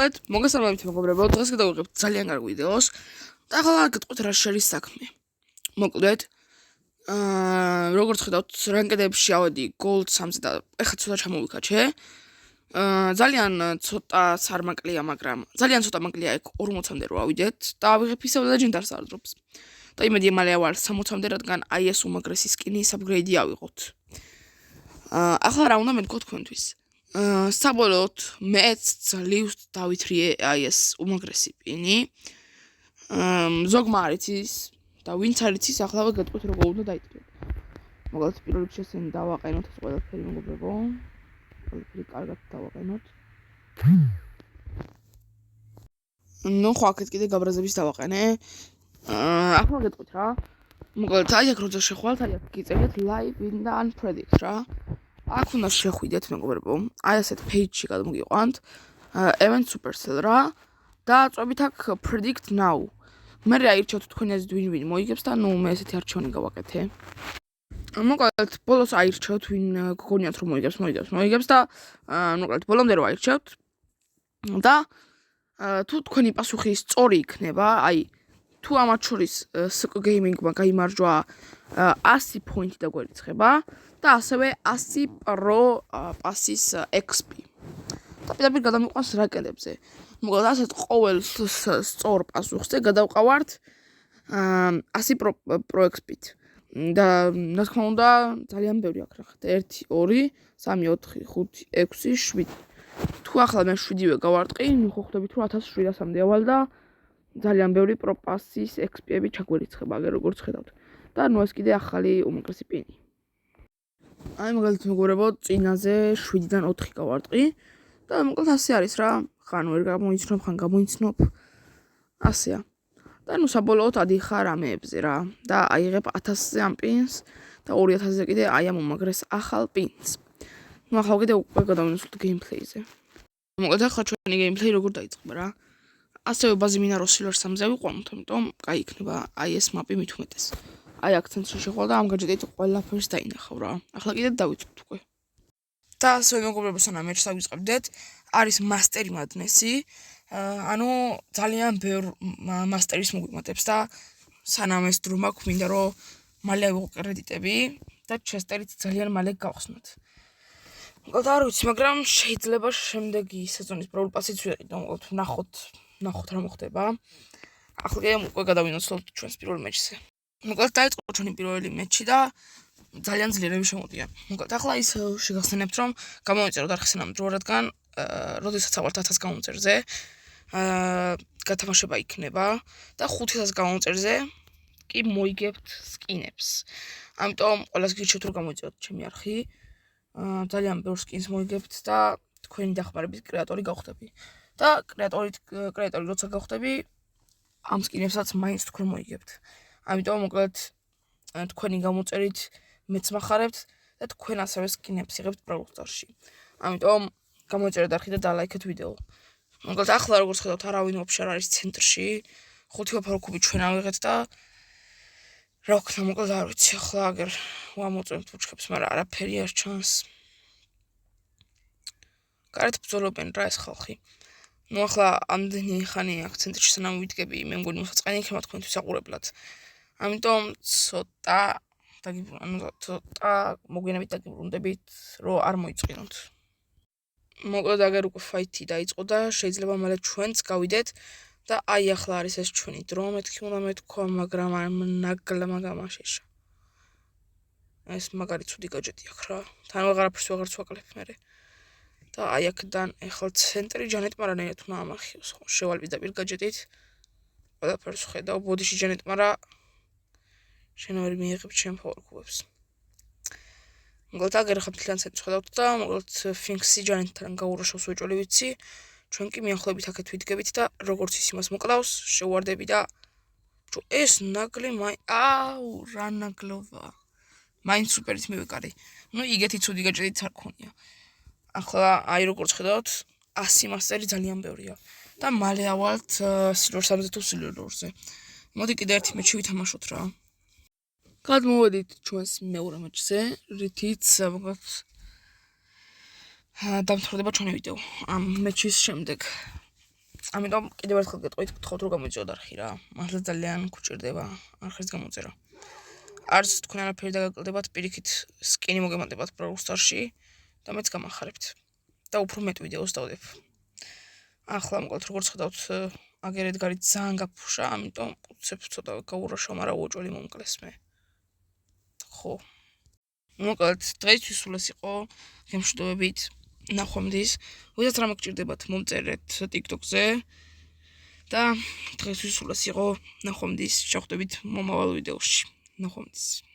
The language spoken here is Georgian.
მოკლედ, მოგესალმებით მეგობრებო, დღეს გადავიღებთ ძალიან კარგ ვიდეოს და ახლა გეტყვით რა შერის საქმე. მოკლედ, როგორც ხედავთ, რანკედებში ავედი Gold 3-ზე და ეხლა ცოტა ჩამოვიქაჩე. ძალიან ცოტა სარმაკლია, მაგრამ ძალიან ცოტა მაკლია ეგ 40-მდე რო ავიდეთ და ავიღებ ისევ Legendary Airdrops. და იმედი მალე ავალ 60-მდე, რადგან აი ეს უმაგრესი სკინის აპგრეიდი ავიღოთ. ახლა რა უნდა მეთქო თქვენთვის? საბოლოოდ მეც ძლივს დავითრიე აი ეს უმაგრესი პინი. ზოგმა არ იცის და ვინც არ იცის, ახლა გეტყვით როგორ უნდა დაიწყოთ. მოკლედ პირველ რიგში დავაყენოთ ეს ყველაფერი მეგობრებო. ყველაფერი კარგად დავაყენოთ. ნუ ხო აქეთ კიდე გაბრაზების დავაყენე. ახლა გეტყვით რა. მოკლედ აი აქ როცა შეხვალთ, აი აქ გიწერეთ live in the unpredict რა. აქ უნდა შეხვიდეთ მეგობრებო. აი ასეთ page-ში გადმოგიყვანთ. event Supercell რა და წვებით აქ predict now. მე აირჩევთ თქვენი აზრით ვინ მოიგებს და ნუ მე ესეთი არჩევანი გავაკეთე. მოკლედ ბოლოს აირჩევთ ვინ გგონიათ რომ მოიგებს და მოკლედ ბოლომდე რო აირჩევთ და თუ თქვენი პასუხი სწორი იქნება, აი თუ ამათ შორის SK Gaming-მა გაიმარჯვა 100 პოინტი და გვერიცხება და ასევე 100 Pro Pass-ის XP. და პირდაპირ გადამიყვანს რაკეტებზე. მოკლედ ასეთ ყოველ სწორ პასუხზე გადავყავართ 100 Pro XP-ით. და რა თქმა უნდა ძალიან ბევრი აქვს რა ხარ 1 2 3 4 5 6 7. თუ ახლა მე 7-ვე გავარტყი, ნუ ხო ხვდებით რომ 1700-მდე ავალ და ძალიან ბევრი Pro Pass-ის XP-ები ჩაგვერიცხება, აგერ როგორც ხედავთ. და ნუ ეს კიდე ახალი უმაგრესი პინი. აი მაგალითად მეგობრებო, წინაზე 7-დან 4 გავარტყი და მოკლედ ასე არის რა. ხან ვერ გამოიცნობ, ხან გამოიცნობ. ასეა. და ნუ საბოლოოდ ადიხარ ამეებზე რა. და აიღებ 1000-ზე ამ პინს და 2000-ზე კიდე აი ამ უმაგრეს ახალ პინს. ნუ ახლა კიდე უკვე გადავინაცვლოთ გეიმპლეიზე. მოკლედ ახლა ჩვენი გეიმპლეი როგორ დაიწყება რა. ასევე ბაზიმინარო Silver 3-ზე ვიყვანოთ, ამიტომ კაი იქნება აი ეს მაპი მით უმეტეს. აი აქ ცენტრში შეხვალ და ამ გაჯეტით ყველაფერს დაინახავ რა. ახლა კიდე დავიწყებთ უკვე. და ასევე მეგობრებო, სანამ ერთს დავიწყებდეთ, არის Master Madness-ი. ანუ ძალიან ბევრ მასტერის მოგვიმატებს და სანამ ეს დრო მაქვს, მინდა რომ მალე ავიღო კრედიტები და ჩესტერით ძალიან მალე გავხსნათ. მოკლედ არ ვიცი, მაგრამ შეიძლება შემდეგი სეზონის Brawl Pass-იც ვიყიდო, მოკლედ ნახოთ რა მოხდება. ახლა უკვე გადავინაცვლოთ ჩვენს პირველ მეჩზე. მოკლედ დაიწყო ჩვენი პირველი მეჩი და ძალიან ძლიერები შემოდიან. მოკლედ ახლა ის შეგახსენებთ რომ გამოვიწეროთ არხისანამ დრო, რადგან როდესაც ავართ 1000 გამომწერზე, გათამაშება იქნება და 500 გამომწერზე კი მოიგებთ სკინებს. ამიტომ ყველას გირჩევთ რომ გამოიწეროთ ჩემი არხი. ძალიან ბევრ სკინს მოიგებთ და თქვენი დახმარებით კრეატორი გავხდები. და კრეატორი როცა გავხდები, ამ სკინებსაც მაინც თქვენ მოიგებთ. ამიტომ მოკლედ თქვენი გამოწერით მეც მახარებთ და თქვენ ასევე სკინებს იღებთ Brawl Stars-ში. ამიტომ გამოიწერეთ არხი და დალაიქეთ ვიდეო. მოკლედ ახლა როგორც ხედავთ, არავინ ვაფშე არ არის ცენტრში. 5 ვაფარო კუბი ჩვენ ავიღეთ და რა ვქნა, მოკლედ არ ვიცი, ახლა აგერ ვამოწმებთ ბუჩქებს, მაგრამ არაფერი არ ჩანს. კარეთ ბრძოლობენ რა ეს ხალხი. ნუ ახლა ამდენი ხანი აქ ცენტრში სანამ ვიდგები, მე მგონი მოსაწყენი იქნება თქვენთვის საყურებლად. ამიტომ ცოტა მოგვიანებით დაგიბრუნდებით, რომ არ მოიწყინოთ. მოკლედ აგერ უკვე ფაითი დაიწყო და შეიძლება მალე ჩვენც გავიდეთ და აი ახლა არის ეს ჩვენი დრო, მეთქი უნდა მეთქვა, მაგრამ ნაგლმა გამაშეშა. ეს მაგარი ცუდი გაჯეტი აქვს რა. თან ვეღარაფერს ვეღარც ვაკლებ მე. და აი აქედან ეხლა ცენტრი ჯანეტ მარანაირად უნდა ამახიოს, ხო, შევალ პირდაპირ გაჯეტით. ყველაფერს ხედავ, ბოდიში ჯანეტ მარა შენ ვერ მიიღებ ჩემ ფავორ კუბებს. მოკლედ აგერ ხა მთლიან ცენტრს ხედავთ და მოკლედ Finks-ი ჯანეტთან გაუროშავს უეჭველი ვიცი. ჩვენ კი მიახლოებით აქეთ ვიდგებით და როგორც ის იმას მოკლავს, შევარდები და ეს ნაგლი რა ნაგლობა. მაინც სუპერით მივეკარე. ნუ იგეთი ცუდი გაჭედით არ ქონია. ახლა აი როგორც ხედავთ, 100 მასტერი ძალიან ბევრია და მალე ავალთ Silver 3-ზე თუ Silver 2-ზე. მოდი კიდე ერთი მეჩი ვითამაშოთ რა. გადმოვედით ჩვენს მეორე მეჩზე, რითიც მოკლედ დამთავრდება ჩვენი ვიდეო. ამ მეჩის შემდეგ ამიტომ კიდევ ერთხელ გეტყვით, გთხოვთ რომ გამოიწვიოთ არხი რა. მართლა ძალიან გუჭირდება არხის გამოწერა. არც თქვენ არაფერი დაგაკლდებათ, პირიქით სკინი მოგემატებათ Brawl Stars-ში და მეც გამახარებთ. და უფრო მეტ ვიდეოს დავდებ. ახლა მოგეთ როგორც ხედავთ, აგერ ედგარი ძალიან გაფუშა, ამიტომ უცებ ცოტა გაურაშვა, მაგრამ უოჭველი მომკლეს მე. ხო. მოგეთ დღეისთვის სულ ეს იყო გემშვიდობებით. ნახვამდის. ვიდრე რა მოგჭირდებათ, მომწერეთ TikTok-ზე. და დღეისთვის სულ ეს იყო ნახვამდის. შევხვდებით მომავალ ვიდეოში. ნახვამდის.